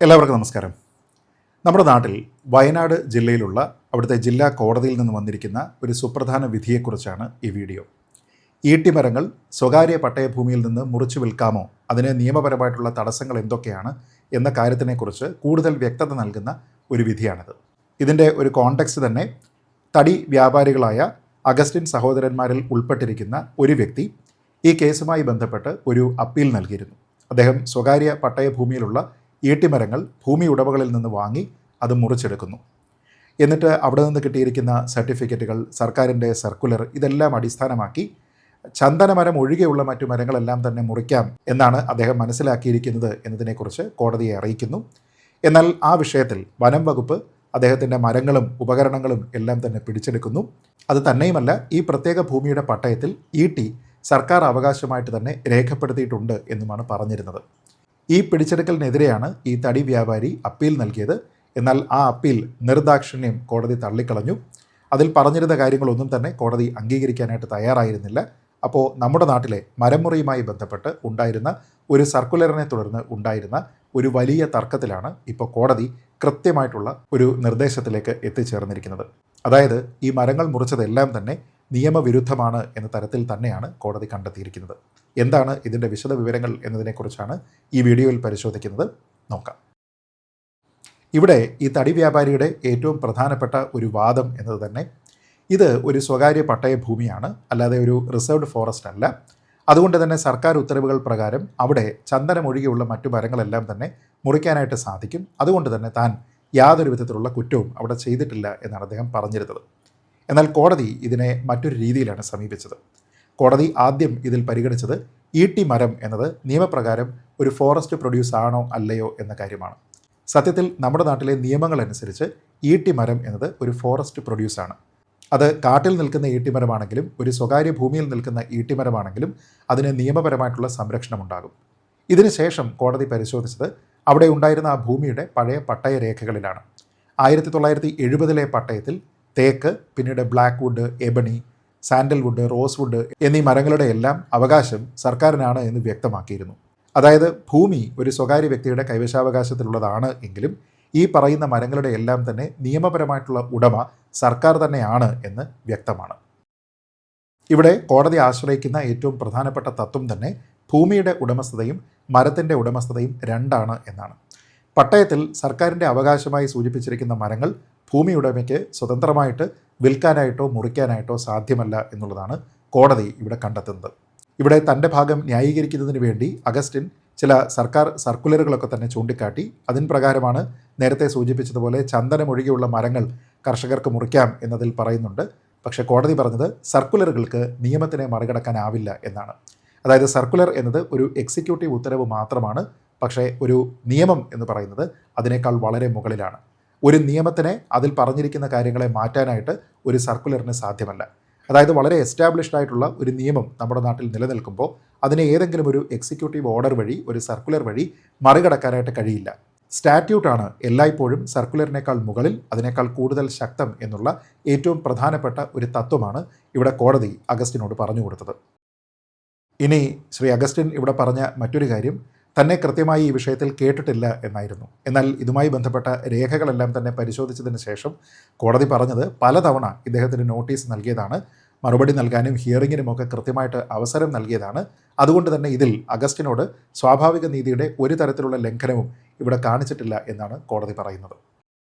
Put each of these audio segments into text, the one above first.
എല്ലാവർക്കും നമസ്കാരം. നമ്മുടെ നാട്ടിൽ വയനാട് ജില്ലയിലുള്ള അവിടുത്തെ ജില്ലാ കോടതിയിൽ നിന്ന് വന്നിരിക്കുന്ന ഒരു സുപ്രധാന വിധിയെക്കുറിച്ചാണ് ഈ വീഡിയോ. ഈട്ടിമരങ്ങൾ സ്വകാര്യ പട്ടയഭൂമിയിൽ നിന്ന് മുറിച്ചു വിൽക്കാമോ, അതിന് നിയമപരമായിട്ടുള്ള തടസ്സങ്ങൾ എന്തൊക്കെയാണ് എന്ന കാര്യത്തിനെക്കുറിച്ച് കൂടുതൽ വ്യക്തത നൽകുന്ന ഒരു വിധിയാണിത്. ഇതിൻ്റെ ഒരു കോണ്ടെക്സ്റ്റ് തന്നെ തടി വ്യാപാരികളായ അഗസ്റ്റിൻ സഹോദരന്മാരിൽ ഉൾപ്പെട്ടിരിക്കുന്ന ഒരു വ്യക്തി ഈ കേസുമായി ബന്ധപ്പെട്ട് ഒരു അപ്പീൽ നൽകിയിരുന്നു. അദ്ദേഹം സ്വകാര്യ പട്ടയഭൂമിയിലുള്ള ഈട്ടിമരങ്ങൾ ഭൂമി ഉടമകളിൽ നിന്ന് വാങ്ങി അത് മുറിച്ചെടുക്കുന്നു. എന്നിട്ട് അവിടെ നിന്ന് കിട്ടിയിരിക്കുന്ന സർട്ടിഫിക്കറ്റുകൾ, സർക്കാരിൻ്റെ സർക്കുലർ, ഇതെല്ലാം അടിസ്ഥാനമാക്കി ചന്ദനമരം ഒഴികെയുള്ള മറ്റു മരങ്ങളെല്ലാം തന്നെ മുറിക്കാം എന്നാണ് അദ്ദേഹം മനസ്സിലാക്കിയിരിക്കുന്നത് എന്നതിനെക്കുറിച്ച് കോടതിയെ അറിയിക്കുന്നു. എന്നാൽ ആ വിഷയത്തിൽ വനം വകുപ്പ് അദ്ദേഹത്തിൻ്റെ മരങ്ങളും ഉപകരണങ്ങളും എല്ലാം തന്നെ പിടിച്ചെടുക്കുന്നു. അത് തന്നെയുമല്ല, ഈ പ്രത്യേക ഭൂമിയുടെ പട്ടയത്തിൽ ഈട്ടി സർക്കാർ അവകാശമായിട്ട് തന്നെ രേഖപ്പെടുത്തിയിട്ടുണ്ട് എന്നുമാണ് പറഞ്ഞിരുന്നത്. ഈ പിടിച്ചെടുക്കലിനെതിരെയാണ് ഈ തടി വ്യാപാരി അപ്പീൽ നൽകിയത്. എന്നാൽ ആ അപ്പീൽ നിർദാക്ഷിണ്യം കോടതി തള്ളിക്കളഞ്ഞു. അതിൽ പറഞ്ഞിരുന്ന കാര്യങ്ങളൊന്നും തന്നെ കോടതി അംഗീകരിക്കാനായിട്ട് തയ്യാറായിരുന്നില്ല. അപ്പോൾ നമ്മുടെ നാട്ടിലെ മരംമുറിയുമായി ബന്ധപ്പെട്ട് ഉണ്ടായിരുന്ന ഒരു സർക്കുലറിനെ തുടർന്ന് ഉണ്ടായിരുന്ന ഒരു വലിയ തർക്കത്തിലാണ് ഇപ്പോൾ കോടതി കൃത്യമായിട്ടുള്ള ഒരു നിർദ്ദേശത്തിലേക്ക് എത്തിച്ചേർന്നിരിക്കുന്നത്. അതായത് ഈ മരങ്ങൾ മുറിച്ചതെല്ലാം തന്നെ നിയമവിരുദ്ധമാണ് എന്ന തരത്തിൽ തന്നെയാണ് കോടതി കണ്ടെത്തിയിരിക്കുന്നത്. എന്താണ് ഇതിൻ്റെ വിശദ വിവരങ്ങൾ എന്നതിനെക്കുറിച്ചാണ് ഈ വീഡിയോയിൽ പരിശോധിക്കുന്നത്. നോക്കാം. ഇവിടെ ഈ തടി വ്യാപാരിയുടെ ഏറ്റവും പ്രധാനപ്പെട്ട ഒരു വാദം എന്നത് തന്നെ ഇത് ഒരു സ്വകാര്യ പട്ടയ ഭൂമിയാണ്, അല്ലാതെ ഒരു റിസർവ്ഡ് ഫോറസ്റ്റ് അല്ല. അതുകൊണ്ട് തന്നെ സർക്കാർ ഉത്തരവുകൾ പ്രകാരം അവിടെ ചന്ദനമൊഴികെയുള്ള മറ്റു മരങ്ങളെല്ലാം തന്നെ മുറിക്കാനായിട്ട് സാധിക്കും. അതുകൊണ്ട് തന്നെ താൻ യാതൊരു വിധത്തിലുള്ള കുറ്റവും അവിടെ ചെയ്തിട്ടില്ല എന്നാണ് അദ്ദേഹം പറഞ്ഞിരുന്നത്. എന്നാൽ കോടതി ഇതിനെ മറ്റൊരു രീതിയിലാണ് സമീപിച്ചത്. കോടതി ആദ്യം ഇതിൽ പരിഗണിച്ചത് ഈട്ടി മരം എന്നത് നിയമപ്രകാരം ഒരു ഫോറസ്റ്റ് പ്രൊഡ്യൂസ് ആണോ അല്ലയോ എന്ന കാര്യമാണ്. സത്യത്തിൽ നമ്മുടെ നാട്ടിലെ നിയമങ്ങളനുസരിച്ച് ഈട്ടി മരം എന്നത് ഒരു ഫോറസ്റ്റ് പ്രൊഡ്യൂസാണ്. അത് കാട്ടിൽ നിൽക്കുന്ന ഈട്ടിമരമാണെങ്കിലും ഒരു സ്വകാര്യ ഭൂമിയിൽ നിൽക്കുന്ന ഈട്ടിമരമാണെങ്കിലും അതിന് നിയമപരമായിട്ടുള്ള സംരക്ഷണം ഉണ്ടാകും. ഇതിനുശേഷം കോടതി പരിശോധിച്ചത് അവിടെ ഉണ്ടായിരുന്ന ആ ഭൂമിയുടെ പഴയ പട്ടയ രേഖകളിലാണ്. 1970 പട്ടയത്തിൽ തേക്ക്, പിന്നീട് black wood, ebony, sandalwood, rosewood എന്നീ മരങ്ങളുടെ എല്ലാം അവകാശം സർക്കാരിനാണ് എന്ന് വ്യക്തമാക്കിയിരുന്നു. അതായത് ഭൂമി ഒരു സ്വകാര്യ വ്യക്തിയുടെ കൈവശാവകാശത്തിലുള്ളതാണ് എങ്കിലും ഈ പറയുന്ന മരങ്ങളുടെ എല്ലാം തന്നെ നിയമപരമായിട്ടുള്ള ഉടമ സർക്കാർ തന്നെയാണ് എന്ന് വ്യക്തമാണ്. ഇവിടെ കോടതി ആശ്രയിക്കുന്ന ഏറ്റവും പ്രധാനപ്പെട്ട തത്വം തന്നെ ഭൂമിയുടെ ഉടമസ്ഥതയും മരത്തിൻ്റെ ഉടമസ്ഥതയും രണ്ടാണ് എന്നാണ്. പട്ടയത്തിൽ സർക്കാരിൻ്റെ അവകാശമായി സൂചിപ്പിച്ചിരിക്കുന്ന മരങ്ങൾ ഭൂമി ഉടമയ്ക്ക് സ്വതന്ത്രമായിട്ട് വിൽക്കാനായിട്ടോ മുറിക്കാനായിട്ടോ സാധ്യമല്ല എന്നുള്ളതാണ് കോടതി ഇവിടെ കണ്ടെത്തുന്നത്. ഇവിടെ തൻ്റെ ഭാഗം ന്യായീകരിക്കുന്നതിന് വേണ്ടി അഗസ്റ്റിൻ ചില സർക്കാർ സർക്കുലറുകളൊക്കെ തന്നെ ചൂണ്ടിക്കാട്ടി. അതിന് പ്രകാരമാണ് നേരത്തെ സൂചിപ്പിച്ചതുപോലെ ചന്ദനമൊഴികെയുള്ള മരങ്ങൾ കർഷകർക്ക് മുറിക്കാം എന്നതിൽ പറയുന്നുണ്ട്. പക്ഷേ കോടതി പറഞ്ഞത് സർക്കുലറുകൾക്ക് നിയമത്തിനെ മറികടക്കാനാവില്ല എന്നാണ്. അതായത് സർക്കുലർ എന്നത് ഒരു എക്സിക്യൂട്ടീവ് ഉത്തരവ് മാത്രമാണ്. പക്ഷേ ഒരു നിയമം എന്ന് പറയുന്നത് അതിനേക്കാൾ വളരെ മുകളിലാണ്. ഒരു നിയമത്തിനെ അതിൽ പറഞ്ഞിരിക്കുന്ന കാര്യങ്ങളെ മാറ്റാനായിട്ട് ഒരു സർക്കുലറിന് സാധ്യമല്ല. അതായത് വളരെ എസ്റ്റാബ്ലിഷ്ഡ് ആയിട്ടുള്ള ഒരു നിയമം നമ്മുടെ നാട്ടിൽ നിലനിൽക്കുമ്പോൾ അതിനെ ഏതെങ്കിലും ഒരു എക്സിക്യൂട്ടീവ് ഓർഡർ വഴി, ഒരു സർക്കുലർ വഴി മറികടക്കാനായിട്ട് കഴിയില്ല. സ്റ്റാറ്റ്യൂട്ടാണ് എല്ലായ്പ്പോഴും സർക്കുലറിനേക്കാൾ മുകളിൽ, അതിനേക്കാൾ കൂടുതൽ ശക്തം എന്നുള്ള ഏറ്റവും പ്രധാനപ്പെട്ട ഒരു തത്വമാണ് ഇവിടെ കോടതി അഗസ്റ്റിനോട് പറഞ്ഞു കൊടുത്തത്. ഇനി ശ്രീ അഗസ്റ്റിൻ ഇവിടെ പറഞ്ഞ മറ്റൊരു കാര്യം തന്നെ കൃത്യമായി ഈ വിഷയത്തിൽ കേട്ടിട്ടില്ല എന്നായിരുന്നു. എന്നാൽ ഇതുമായി ബന്ധപ്പെട്ട രേഖകളെല്ലാം തന്നെ പരിശോധിച്ചതിന് ശേഷം കോടതി പറഞ്ഞത് പലതവണ ഇദ്ദേഹത്തിന് നോട്ടീസ് നൽകിയതാണ്, മറുപടി നൽകാനും ഹിയറിങ്ങിനുമൊക്കെ കൃത്യമായിട്ട് അവസരം നൽകിയതാണ്. അതുകൊണ്ട് തന്നെ ഇതിൽ അഗസ്റ്റിനോട് സ്വാഭാവിക നീതിയുടെ ഒരു തരത്തിലുള്ള ലംഘനവും ഇവിടെ കാണിച്ചിട്ടില്ല എന്നാണ് കോടതി പറയുന്നത്.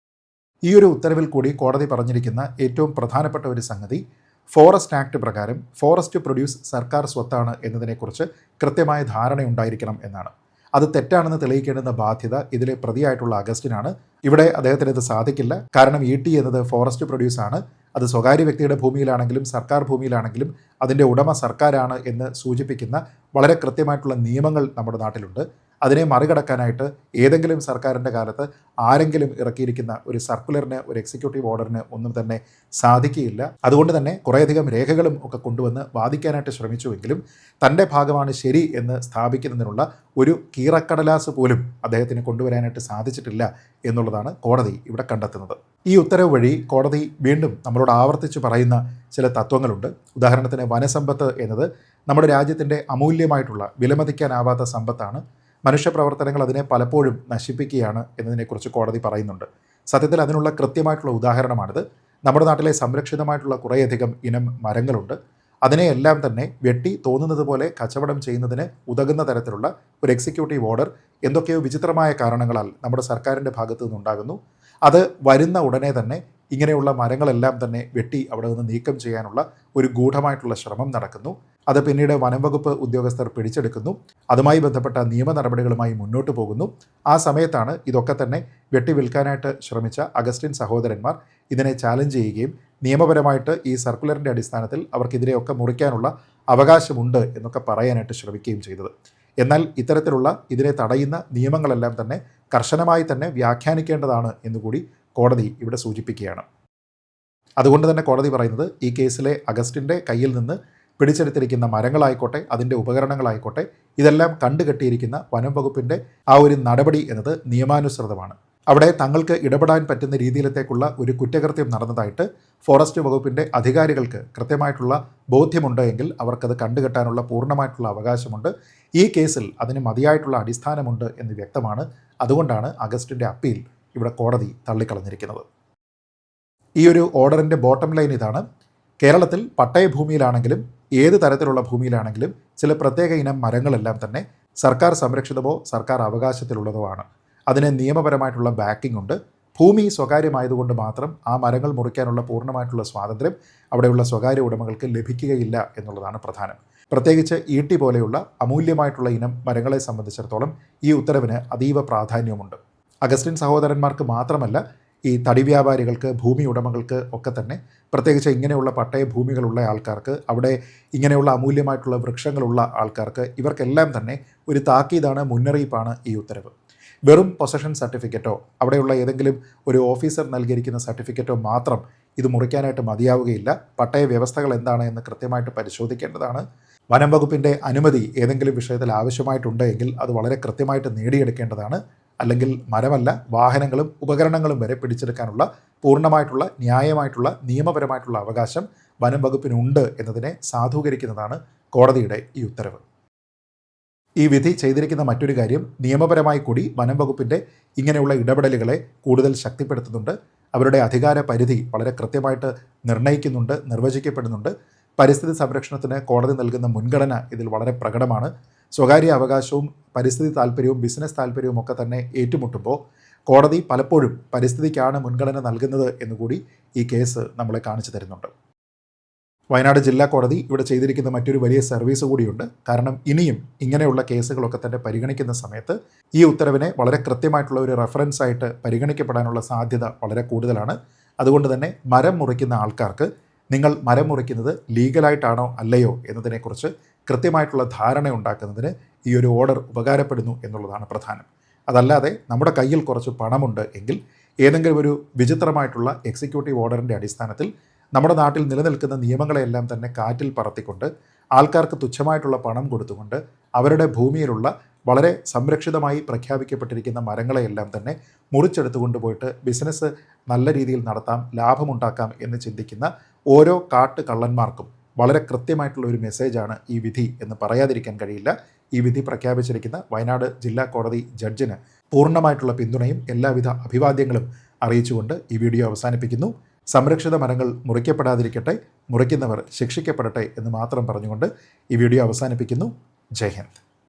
ഈ ഒരു ഉത്തരവിൽ കൂടി കോടതി പറഞ്ഞിരിക്കുന്ന ഏറ്റവും പ്രധാനപ്പെട്ട ഒരു സംഗതി ഫോറസ്റ്റ് ആക്ട് പ്രകാരം ഫോറസ്റ്റ് പ്രൊഡ്യൂസ് സർക്കാർ സ്വത്താണ് എന്നതിനെക്കുറിച്ച് കൃത്യമായ ധാരണയുണ്ടായിരിക്കണം എന്നാണ്. അത് തെറ്റാണെന്ന് തെളിയിക്കേണ്ടുന്ന ബാധ്യത ഇതിലെ പ്രതിയായിട്ടുള്ള അഗസ്റ്റിനാണ്. ഇവിടെ അദ്ദേഹത്തിന് ഇത് സാധിക്കില്ല. കാരണം ഈട്ടി എന്നത് ഫോറസ്റ്റ് പ്രൊഡ്യൂസ് ആണ്. അത് സ്വകാര്യ വ്യക്തിയുടെ ഭൂമിയിലാണെങ്കിലും സർക്കാർ ഭൂമിയിലാണെങ്കിലും അതിൻ്റെ ഉടമ സർക്കാരാണ് എന്ന് സൂചിപ്പിക്കുന്ന വളരെ കൃത്യമായിട്ടുള്ള നിയമങ്ങൾ നമ്മുടെ നാട്ടിലുണ്ട്. അതിനെ മറികടക്കാനായിട്ട് ഏതെങ്കിലും സർക്കാരിൻ്റെ കാലത്ത് ആരെങ്കിലും ഇറക്കിയിരിക്കുന്ന ഒരു സർക്കുലറിന്, ഒരു എക്സിക്യൂട്ടീവ് ഓർഡറിന് ഒന്നും തന്നെ സാധിക്കുകയില്ല. അതുകൊണ്ട് തന്നെ കുറേയധികം രേഖകളും ഒക്കെ കൊണ്ടുവന്ന് വാദിക്കാനായിട്ട് ശ്രമിച്ചുവെങ്കിലും തൻ്റെ ഭാഗമാണ് ശരി എന്ന് സ്ഥാപിക്കുന്നതിനുള്ള ഒരു കീറക്കടലാസ് പോലും അദ്ദേഹത്തിന് കൊണ്ടുവരാനായിട്ട് സാധിച്ചിട്ടില്ല എന്നുള്ളതാണ് കോടതി ഇവിടെ കണ്ടെത്തുന്നത്. ഈ ഉത്തരവ് വഴി കോടതി വീണ്ടും നമ്മളോട് ആവർത്തിച്ച് പറയുന്ന ചില തത്വങ്ങളുണ്ട്. ഉദാഹരണത്തിന് വനസമ്പത്ത് എന്നത് നമ്മുടെ രാജ്യത്തിൻ്റെ അമൂല്യമായിട്ടുള്ള വിലമതിക്കാനാവാത്ത സമ്പത്താണ്. മനുഷ്യപ്രവർത്തനങ്ങൾ അതിനെ പലപ്പോഴും നശിപ്പിക്കുകയാണ് എന്നതിനെക്കുറിച്ച് കോടതി പറയുന്നുണ്ട്. സത്യത്തിൽ അതിനുള്ള കൃത്യമായിട്ടുള്ള ഉദാഹരണമാണിത്. നമ്മുടെ നാട്ടിലെ സംരക്ഷിതമായിട്ടുള്ള കുറേയധികം ഇനം മരങ്ങളുണ്ട്. അതിനെയെല്ലാം തന്നെ വെട്ടി തോന്നുന്നത് പോലെ കച്ചവടം ചെയ്യുന്നതിന് ഉതകുന്ന തരത്തിലുള്ള ഒരു എക്സിക്യൂട്ടീവ് ഓർഡർ എന്തൊക്കെയോ വിചിത്രമായ കാരണങ്ങളാൽ നമ്മുടെ സർക്കാരിൻ്റെ ഭാഗത്തു നിന്നുണ്ടാകുന്നു. അത് വരുന്ന ഉടനെ തന്നെ ഇങ്ങനെയുള്ള മരങ്ങളെല്ലാം തന്നെ വെട്ടി അവിടെ നിന്ന് നീക്കം ചെയ്യാനുള്ള ഒരു ഗൂഢമായിട്ടുള്ള ശ്രമം നടക്കുന്നു. അത് പിന്നീട് വനം വകുപ്പ് ഉദ്യോഗസ്ഥർ പിടിച്ചെടുക്കുന്നു. അതുമായി ബന്ധപ്പെട്ട നിയമ നടപടികളുമായി മുന്നോട്ട് പോകുന്നു. ആ സമയത്താണ് ഇതൊക്കെ തന്നെ വെട്ടി വിൽക്കാനായിട്ട് ശ്രമിച്ച അഗസ്റ്റിൻ സഹോദരന്മാർ ഇതിനെ ചാലഞ്ച് ചെയ്യുകയും നിയമപരമായിട്ട് ഈ സർക്കുലറിൻ്റെ അടിസ്ഥാനത്തിൽ അവർക്കിതിനെയൊക്കെ മുറിക്കാനുള്ള അവകാശമുണ്ട് എന്നൊക്കെ പറയാനായിട്ട് ശ്രമിക്കുകയും ചെയ്തത്. എന്നാൽ ഇത്തരത്തിലുള്ള ഇതിനെ തടയുന്ന നിയമങ്ങളെല്ലാം തന്നെ കർശനമായി തന്നെ വ്യാഖ്യാനിക്കേണ്ടതാണ് എന്നുകൂടി കോടതി ഇവിടെ സൂചിപ്പിക്കുകയാണ്. അതുകൊണ്ട് തന്നെ കോടതി പറയുന്നത് ഈ കേസിലെ അഗസ്റ്റിൻ്റെ കയ്യിൽ നിന്ന് പിടിച്ചെടുത്തിരിക്കുന്ന മരങ്ങളായിക്കോട്ടെ, അതിൻ്റെ ഉപകരണങ്ങളായിക്കോട്ടെ, ഇതെല്ലാം കണ്ടുകെട്ടിയിരിക്കുന്ന വനം വകുപ്പിൻ്റെ ആ ഒരു നടപടി എന്നത് നിയമാനുസൃതമാണ്. അവിടെ തങ്ങൾക്ക് ഇടപെടാൻ പറ്റുന്ന രീതിയിലത്തേക്കുള്ള ഒരു കുറ്റകൃത്യം നടന്നതായിട്ട് ഫോറസ്റ്റ് വകുപ്പിൻ്റെ അധികാരികൾക്ക് കൃത്യമായിട്ടുള്ള ബോധ്യമുണ്ട് എങ്കിൽ അവർക്കത് കണ്ടുകെട്ടാനുള്ള പൂർണ്ണമായിട്ടുള്ള അവകാശമുണ്ട്. ഈ കേസിൽ അതിന് മതിയായിട്ടുള്ള അടിസ്ഥാനമുണ്ട് എന്ന് വ്യക്തമാണ്. അതുകൊണ്ടാണ് അഗസ്റ്റിൻ്റെ അപ്പീൽ ഇവിടെ കോടതി തള്ളിക്കളഞ്ഞിരിക്കുന്നത്. ഈ ഒരു ഓർഡറിൻ്റെ ബോട്ടം ലൈൻ ഇതാണ്. കേരളത്തിൽ പട്ടയഭൂമിയിലാണെങ്കിലും ഏത് തരത്തിലുള്ള ഭൂമിയിലാണെങ്കിലും ചില പ്രത്യേക ഇനം മരങ്ങളെല്ലാം തന്നെ സർക്കാർ സംരക്ഷിതമോ സർക്കാർ അവകാശത്തിലുള്ളതോ ആണ്. അതിന് നിയമപരമായിട്ടുള്ള ബാക്കിംഗ് ഉണ്ട്. ഭൂമി സ്വകാര്യമായതുകൊണ്ട് മാത്രം ആ മരങ്ങൾ മുറിക്കാനുള്ള പൂർണ്ണമായിട്ടുള്ള സ്വാതന്ത്ര്യം അവിടെയുള്ള സ്വകാര്യ ഉടമകൾക്ക് ലഭിക്കുകയില്ല എന്നുള്ളതാണ് പ്രധാനം. പ്രത്യേകിച്ച് ഈട്ടി പോലെയുള്ള അമൂല്യമായിട്ടുള്ള ഇനം മരങ്ങളെ സംബന്ധിച്ചിടത്തോളം ഈ ഉത്തരവിന് അതീവ പ്രാധാന്യമുണ്ട്. അഗസ്റ്റിൻ സഹോദരന്മാർക്ക് മാത്രമല്ല, ഈ തടി വ്യാപാരികൾക്ക്, ഭൂമി ഉടമകൾക്ക് ഒക്കെ തന്നെ, പ്രത്യേകിച്ച് ഇങ്ങനെയുള്ള പട്ടയ ഭൂമികളുള്ള ആൾക്കാർക്ക്, അവിടെ ഇങ്ങനെയുള്ള അമൂല്യമായിട്ടുള്ള വൃക്ഷങ്ങളുള്ള ആൾക്കാർക്ക്, ഇവർക്കെല്ലാം തന്നെ ഒരു താക്കീതാണ്, മുന്നറിയിപ്പാണ് ഈ ഉത്തരവ്. വെറും പൊസഷൻ സർട്ടിഫിക്കറ്റോ അവിടെയുള്ള ഏതെങ്കിലും ഒരു ഓഫീസർ നൽകിയിരിക്കുന്ന സർട്ടിഫിക്കറ്റോ മാത്രം ഇത് മുറിക്കാനായിട്ട് മതിയാവുകയില്ല. പട്ടയ വ്യവസ്ഥകൾ എന്താണ് എന്ന് കൃത്യമായിട്ട് പരിശോധിക്കേണ്ടതാണ്. വനം വകുപ്പിൻ്റെ അനുമതി ഏതെങ്കിലും വിഷയത്തിൽ ആവശ്യമായിട്ടുണ്ട് എങ്കിൽ അത് വളരെ കൃത്യമായിട്ട് നേടിയെടുക്കേണ്ടതാണ്. അല്ലെങ്കിൽ മരമല്ല, വാഹനങ്ങളും ഉപകരണങ്ങളും വരെ പിടിച്ചെടുക്കാനുള്ള പൂർണ്ണമായിട്ടുള്ള ന്യായമായിട്ടുള്ള നിയമപരമായിട്ടുള്ള അവകാശം വനം വകുപ്പിനുണ്ട് എന്നതിനെ സാധൂകരിക്കുന്നതാണ് കോടതിയുടെ ഈ ഉത്തരവ്. ഈ വിധി ചെയ്തിരിക്കുന്ന മറ്റൊരു കാര്യം, നിയമപരമായി കൂടി വനം വകുപ്പിൻ്റെ ഇങ്ങനെയുള്ള ഇടപെടലുകളെ കൂടുതൽ ശക്തിപ്പെടുത്തുന്നുണ്ട്. അവരുടെ അധികാര പരിധി വളരെ കൃത്യമായിട്ട് നിർണ്ണയിക്കുന്നുണ്ട്, നിർവചിക്കപ്പെടുന്നുണ്ട്. പരിസ്ഥിതി സംരക്ഷണത്തിന് കോടതി നൽകുന്ന മുൻഗണന ഇതിൽ വളരെ പ്രകടമാണ്. സ്വകാര്യ അവകാശവും പരിസ്ഥിതി താല്പര്യവും ബിസിനസ് താല്പര്യവും ഒക്കെ തന്നെ ഏറ്റുമുട്ടുമ്പോൾ കോടതി പലപ്പോഴും പരിസ്ഥിതിക്കാണ് മുൻഗണന നൽകുന്നത് എന്നുകൂടി ഈ കേസ് നമ്മളെ കാണിച്ചു തരുന്നുണ്ട്. വയനാട് ജില്ലാ കോടതി ഇവിടെ ചെയ്തിരിക്കുന്ന മറ്റൊരു വലിയ സർവീസ് കൂടിയുണ്ട്. കാരണം ഇനിയും ഇങ്ങനെയുള്ള കേസുകളൊക്കെ തന്നെ പരിഗണിക്കുന്ന സമയത്ത് ഈ ഉത്തരവിനെ വളരെ കൃത്യമായിട്ടുള്ള ഒരു റെഫറൻസ് ആയിട്ട് പരിഗണിക്കപ്പെടാനുള്ള സാധ്യത വളരെ കൂടുതലാണ്. അതുകൊണ്ട് തന്നെ മരം മുറിക്കുന്ന ആൾക്കാർക്ക് നിങ്ങൾ മരം മുറിക്കുന്നത് ലീഗലായിട്ടാണോ അല്ലയോ എന്നതിനെക്കുറിച്ച് കൃത്യമായിട്ടുള്ള ധാരണ ഉണ്ടാക്കുന്നതിന് ഈ ഒരു ഓർഡർ ഉപകാരപ്പെടുന്നു എന്നുള്ളതാണ് പ്രധാനം. അതല്ലാതെ നമ്മുടെ കയ്യിൽ കുറച്ച് പണമുണ്ട് എങ്കിൽ ഏതെങ്കിലും ഒരു വിചിത്രമായിട്ടുള്ള എക്സിക്യൂട്ടീവ് ഓർഡറിൻ്റെ അടിസ്ഥാനത്തിൽ നമ്മുടെ നാട്ടിൽ നിലനിൽക്കുന്ന നിയമങ്ങളെല്ലാം തന്നെ കാറ്റിൽ പറത്തിക്കൊണ്ട് ആൾക്കാർക്ക് തുച്ഛമായിട്ടുള്ള പണം കൊടുത്തുകൊണ്ട് അവരുടെ ഭൂമിയിലുള്ള വളരെ സംരക്ഷിതമായി പ്രഖ്യാപിക്കപ്പെട്ടിരിക്കുന്ന മരങ്ങളെയെല്ലാം തന്നെ മുറിച്ചെടുത്തുകൊണ്ട് പോയിട്ട് ബിസിനസ് നല്ല രീതിയിൽ നടത്താം, ലാഭമുണ്ടാക്കാം എന്ന് ചിന്തിക്കുന്ന ഓരോ കാട്ട് കള്ളന്മാർക്കും വളരെ കൃത്യമായിട്ടുള്ള ഒരു മെസ്സേജാണ് ഈ വിധി എന്ന് പറയാതിരിക്കാൻ കഴിയില്ല. ഈ വിധി പ്രഖ്യാപിച്ചിരിക്കുന്ന വയനാട് ജില്ലാ കോടതി ജഡ്ജിന് പൂർണ്ണമായിട്ടുള്ള പിന്തുണയും എല്ലാവിധ അഭിവാദ്യങ്ങളും അറിയിച്ചുകൊണ്ട് ഈ വീഡിയോ അവസാനിപ്പിക്കുന്നു. സംരക്ഷിത മരങ്ങൾ മുറിക്കപ്പെടാതിരിക്കട്ടെ, മുറിക്കുന്നവർ ശിക്ഷിക്കപ്പെടട്ടെ എന്ന് മാത്രം പറഞ്ഞുകൊണ്ട് ഈ വീഡിയോ അവസാനിപ്പിക്കുന്നു. ജയ് ഹിന്ദ്.